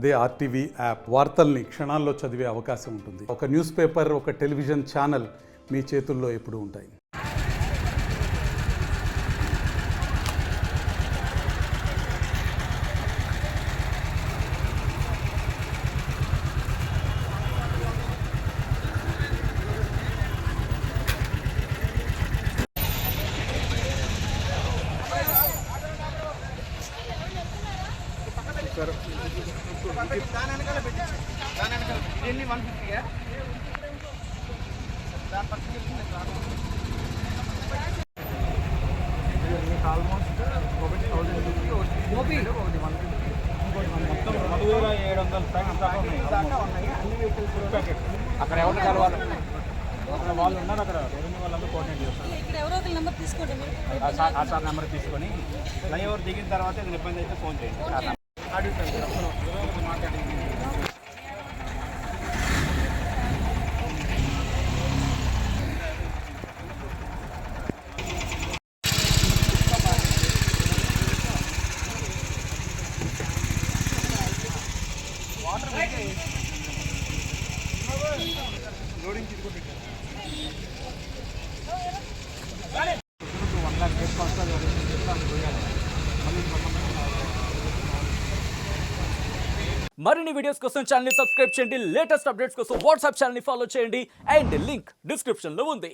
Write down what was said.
అదే RTV app వార్తల్ని క్షణాల్లో చదివే అవకాశం ఉంటుంది. ఒక న్యూస్ పేపర్, ఒక టెలివిజన్ ఛానల్ మీ చేతుల్లో ఎప్పుడూ ఉంటాయి. అక్కడ ఎవరు కలవాలి, అక్కడ వాళ్ళు ఉన్నారు, అక్కడ రెవెన్యూ వాళ్ళందరూ కోఆర్డినేట్ చేస్తారు. ఆ సార్ నెంబర్ తీసుకొని ఫ్లైఓవర్ దిగిన తర్వాత ఏదైనా ఇబ్బంది అయితే ఫోన్ చేయండి. మాట్లాడి మరిన్ని వీడియోస్ కోసం ఛానల్ ని సబ్స్క్రైబ్ చేయండి. లేటెస్ట్ అప్డేట్స్ కోసం వాట్సాప్ ఛానల్ ని ఫాలో చేయండి. అండ్ లింక్ డిస్క్రిప్షన్ లో ఉంది.